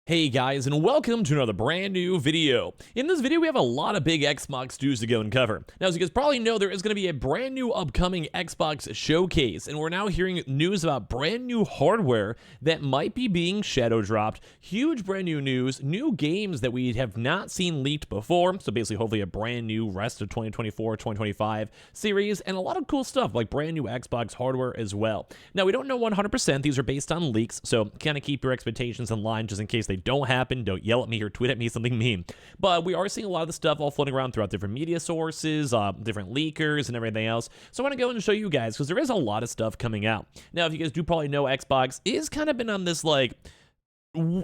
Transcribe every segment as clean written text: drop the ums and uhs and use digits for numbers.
Hey guys, and welcome to another brand new video. In this video, we have a lot of big Xbox news to go and cover. Now, as you guys probably know, there is going to be a brand new upcoming Xbox showcase, and we're now hearing news about brand new hardware that might be being shadow dropped. Huge brand new news, new games that we have not seen leaked before, so basically hopefully a brand new rest of 2024-2025 series, and a lot of cool stuff like brand new Xbox hardware as well. Now, we don't know 100%, these are based on leaks, so kind of keep your expectations in line just in case they don't happen. Don't yell at me or tweet at me something mean. But we are seeing a lot of the stuff all floating around throughout different media sources, different leakers, and everything else. So I want to go and show you guys because there is a lot of stuff coming out. Now, if you guys do probably know, Xbox is kind of been on this like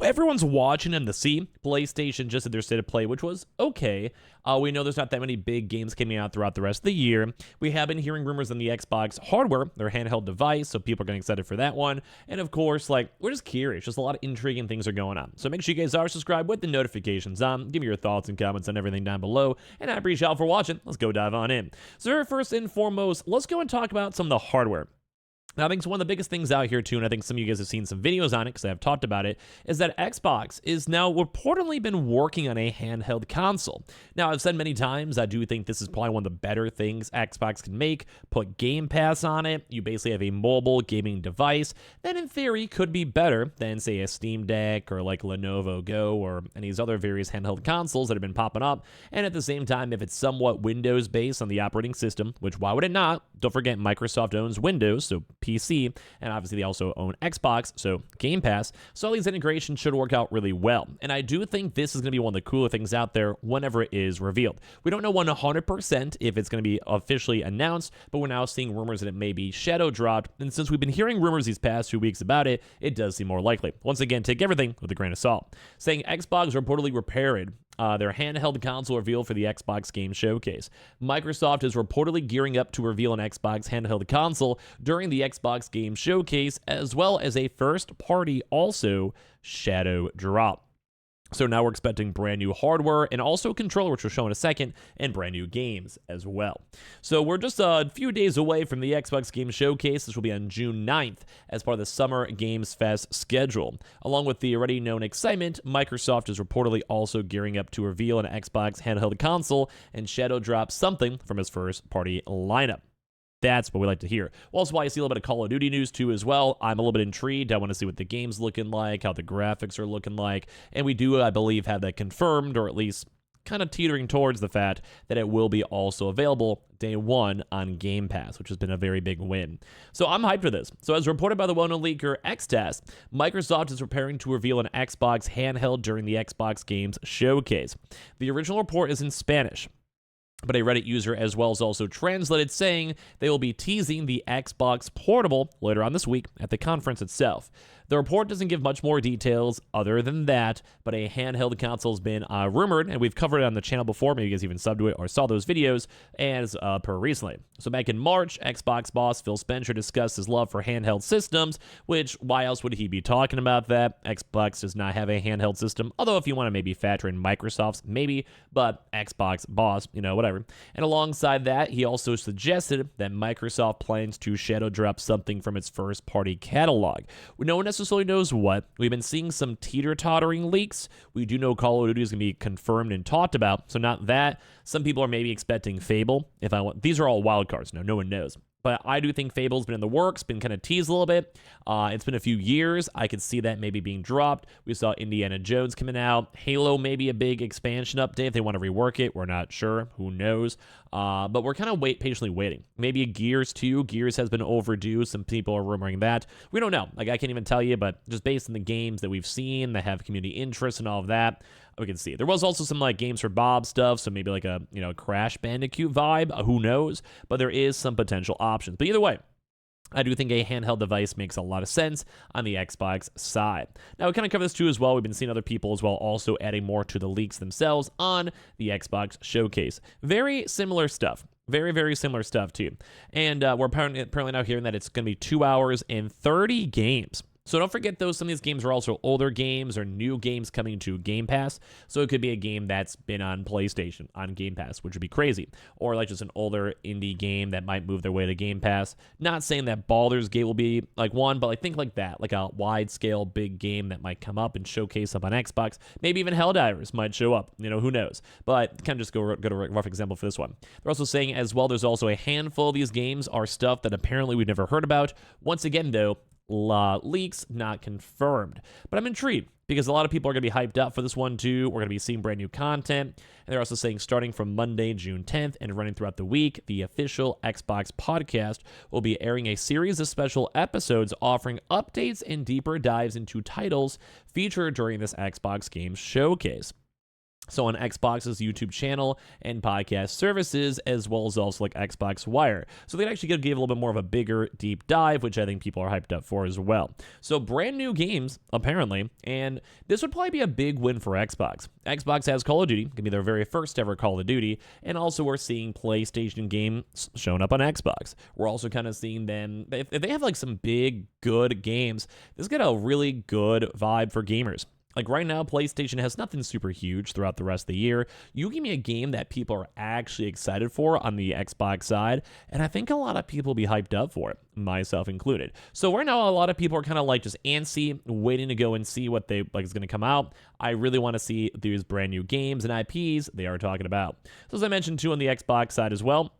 everyone's watching them to see. PlayStation just did their state of play, which was okay. We know there's not that many big games coming out throughout the rest of the year. We have been hearing rumors on the Xbox hardware, their handheld device, so people are getting excited for that one. And of course, like, we're just curious. Just a lot of intriguing things are going on. So make sure you guys are subscribed with the notifications on. Give me your thoughts and comments on everything down below. And I appreciate y'all for watching. Let's go dive on in. So first and foremost, let's go and talk about some of the hardware. Now, I think one of the biggest things out here, too, and I think some of you guys have seen some videos on it because I have talked about it, is that Xbox is now reportedly been working on a handheld console. Now, I've said many times, I do think this is probably one of the better things Xbox can make. Put Game Pass on it. You basically have a mobile gaming device that, in theory, could be better than, say, a Steam Deck or like Lenovo Go or any of these other various handheld consoles that have been popping up. And at the same time, if it's somewhat Windows-based on the operating system, which why would it not? Don't forget, Microsoft owns Windows, so PC, and obviously they also own Xbox, so Game Pass, so all these integrations should work out really well. And I do think this is going to be one of the cooler things out there whenever it is revealed. We don't know 100% if it's going to be officially announced, but we're now seeing rumors that it may be shadow dropped, and since we've been hearing rumors these past few weeks about it, it does seem more likely. Once again, take everything with a grain of salt. Saying Xbox reportedly repaired their handheld console reveal for the Xbox Game Showcase. Microsoft is reportedly gearing up to reveal an Xbox handheld console during the Xbox Game Showcase, as well as a first-party also shadow drop. So now we're expecting brand new hardware and also controller, which we'll show in a second, and brand new games as well. So we're just a few days away from the Xbox Game Showcase. This will be on June 9th as part of the Summer Games Fest schedule. Along with the already known excitement, Microsoft is reportedly also gearing up to reveal an Xbox handheld console and shadow drop something from its first-party lineup. That's what we like to hear. Also, while I see a little bit of Call of Duty news too as well, I'm a little bit intrigued. I want to see what the game's looking like, how the graphics are looking like, and we do, I believe, have that confirmed, or at least kind of teetering towards the fact that it will be also available day one on Game Pass, which has been a very big win. So I'm hyped for this. So as reported by the well-known leaker Xtest, Microsoft is preparing to reveal an Xbox handheld during the Xbox Games Showcase. The original report is in Spanish, but a Reddit user as well as also translated, saying they will be teasing the Xbox Portable later on this week at the conference itself. The report doesn't give much more details other than that, but a handheld console has been rumored, and we've covered it on the channel before. Maybe you guys even subbed to it or saw those videos as per recently. So back in March, Xbox boss Phil Spencer discussed his love for handheld systems, which why else would he be talking about that? Xbox does not have a handheld system, although if you want to maybe factor in Microsoft's, maybe, but Xbox boss, whatever. And alongside that, he also suggested that Microsoft plans to shadow drop something from its first-party catalog. No one necessarily knows what. We've been seeing some teeter-tottering leaks. We do know Call of Duty is going to be confirmed and talked about, so not that. Some people are maybe expecting Fable. These are all wild cards. No one knows. But I do think Fable's been in the works, been kind of teased a little bit. It's been a few years. I could see that maybe being dropped. We saw Indiana Jones coming out. Halo may be a big expansion update if they want to rework it. We're not sure. Who knows? But we're kind of patiently waiting. Maybe a Gears 2. Gears has been overdue. Some people are rumoring that. We don't know. I can't even tell you, but just based on the games that we've seen that have community interest and all of that, we can see. There was also some Games for Bob stuff, so maybe a Crash Bandicoot vibe. Who knows? But there is some potential options. But either way, I do think a handheld device makes a lot of sense on the Xbox side. Now, we kind of cover this too as well. We've been seeing other people as well also adding more to the leaks themselves on the Xbox Showcase. Very similar stuff. Very, very similar stuff too. And we're apparently now hearing that it's going to be 2 hours and 30 games. So don't forget, though, some of these games are also older games or new games coming to Game Pass. So it could be a game that's been on PlayStation on Game Pass, which would be crazy. Or like just an older indie game that might move their way to Game Pass. Not saying that Baldur's Gate will be like one, but like think like that, like a wide-scale big game that might come up and showcase up on Xbox. Maybe even Helldivers might show up. Who knows? But kind of just go to a rough example for this one. They're also saying as well, there's also a handful of these games are stuff that apparently we've never heard about. Once again, though, leaks not confirmed, but I'm intrigued because a lot of people are going to be hyped up for this one too. We're going to be seeing brand new content, and they're also saying starting from Monday, June 10th, and running throughout the week, the official Xbox podcast will be airing a series of special episodes offering updates and deeper dives into titles featured during this Xbox Games Showcase. So on Xbox's YouTube channel and podcast services, as well as also like Xbox Wire. So they actually give a little bit more of a bigger deep dive, which I think people are hyped up for as well. So brand new games, apparently, and this would probably be a big win for Xbox. Xbox has Call of Duty, going to be their very first ever Call of Duty, and also we're seeing PlayStation games showing up on Xbox. We're also kind of seeing them, if they have like some big, good games, this got a really good vibe for gamers. Like right now, PlayStation has nothing super huge throughout the rest of the year. You give me a game that people are actually excited for on the Xbox side, and I think a lot of people will be hyped up for it, myself included. So right now, a lot of people are kind of like just antsy, waiting to go and see what they like is going to come out. I really want to see these brand new games and IPs they are talking about. So as I mentioned too on the Xbox side as well,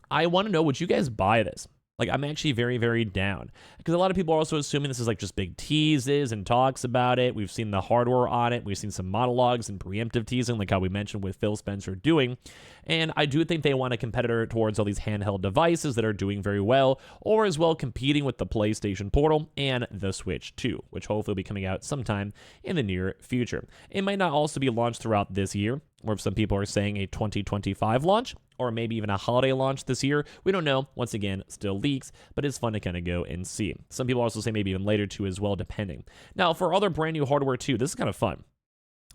I want to know, would you guys buy this? Like, I'm actually very, very down. Because a lot of people are also assuming this is like just big teases and talks about it. We've seen the hardware on it. We've seen some monologues and preemptive teasing, like how we mentioned with Phil Spencer doing. And I do think they want a competitor towards all these handheld devices that are doing very well, or as well competing with the PlayStation Portal and the Switch 2, which hopefully will be coming out sometime in the near future. It might not also be launched throughout this year, or some people are saying a 2025 launch, or maybe even a holiday launch this year. We don't know. Once again, still leaks, but it's fun to kind of go and see. Some people also say maybe even later too as well, depending. Now, for other brand new hardware too, this is kind of fun.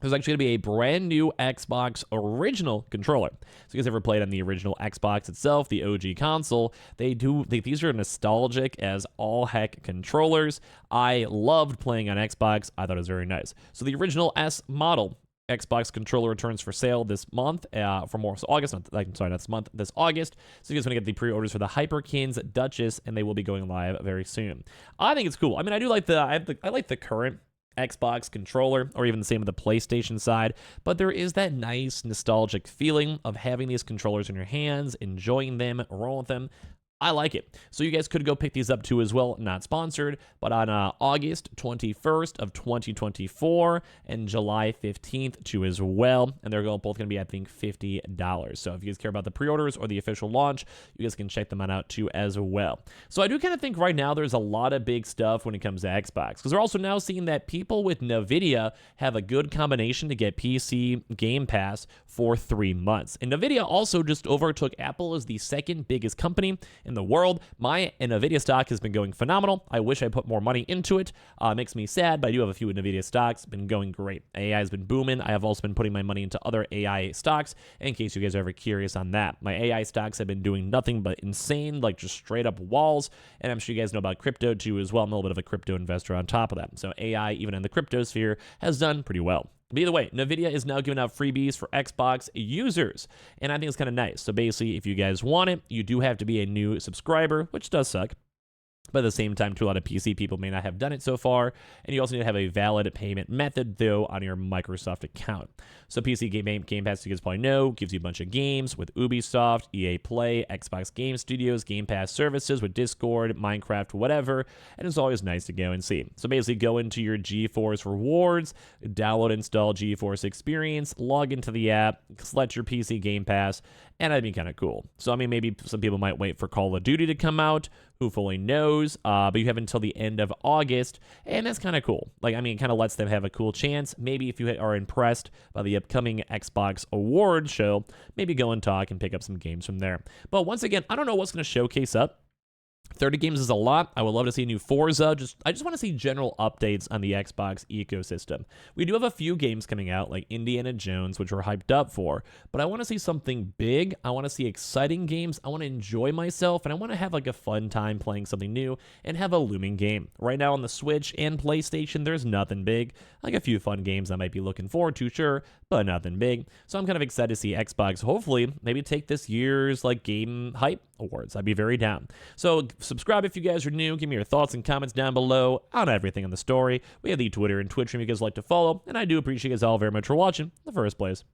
There's actually going to be a brand new Xbox original controller. So you guys ever played on the original Xbox itself, the OG console? These are nostalgic as all heck controllers. I loved playing on Xbox. I thought it was very nice. So the original S model Xbox controller returns for sale this month for more. So August, not this month, this August. So you guys want to get the pre-orders for the Hyperkins Duchess, and they will be going live very soon. I think it's cool. I mean, I do like I like the current Xbox controller, or even the same with the PlayStation side, but there is that nice nostalgic feeling of having these controllers in your hands, enjoying them, rolling with them. I like it. So you guys could go pick these up too as well, not sponsored, but on August 21st of 2024 and July 15th too as well. And they're both going to be, I think, $50. So if you guys care about the pre-orders or the official launch, you guys can check them out too as well. So I do kind of think right now there's a lot of big stuff when it comes to Xbox, because we're also now seeing that people with Nvidia have a good combination to get PC Game Pass for 3 months. And Nvidia also just overtook Apple as the second biggest company in the world. My Nvidia stock has been going phenomenal. I wish I put more money into it. Makes me sad, but I do have a few Nvidia stocks. Been going great. AI has been booming. I have also been putting my money into other AI stocks, in case you guys are ever curious on that. My AI stocks have been doing nothing but insane, like just straight up walls. And I'm sure you guys know about crypto too as well. I'm a little bit of a crypto investor on top of that. So AI, even in the crypto sphere, has done pretty well. But either way, Nvidia is now giving out freebies for Xbox users, and I think it's kind of nice. So basically, if you guys want it, you do have to be a new subscriber, which does suck. But at the same time, too, a lot of PC people may not have done it so far. And you also need to have a valid payment method, though, on your Microsoft account. So PC Game Pass, you guys probably know, gives you a bunch of games with Ubisoft, EA Play, Xbox Game Studios, Game Pass services with Discord, Minecraft, whatever. And it's always nice to go and see. So basically, go into your GeForce rewards, download, install GeForce Experience, log into the app, select your PC Game Pass, and that'd be kind of cool. So, I mean, maybe some people might wait for Call of Duty to come out. Who fully knows? But you have until the end of August, and that's kind of cool. Like, I mean, it kind of lets them have a cool chance. Maybe if you are impressed by the upcoming Xbox Awards show, maybe go and talk and pick up some games from there. But once again, I don't know what's going to showcase up 30 games is a lot. I would love to see a new Forza. I just want to see general updates on the Xbox ecosystem. We do have a few games coming out, like Indiana Jones, which we're hyped up for, but I want to see something big. I want to see exciting games. I want to enjoy myself, and I want to have like a fun time playing something new and have a looming game. Right now on the Switch and PlayStation, there's nothing big. Like a few fun games I might be looking forward to, sure, but nothing big. So I'm kind of excited to see Xbox hopefully maybe take this year's like game hype awards. I'd be very down. So subscribe if you guys are new. Give me your thoughts and comments down below on everything on the story. We have the Twitter and Twitch room you guys like to follow, and I do appreciate you guys all very much for watching in the first place.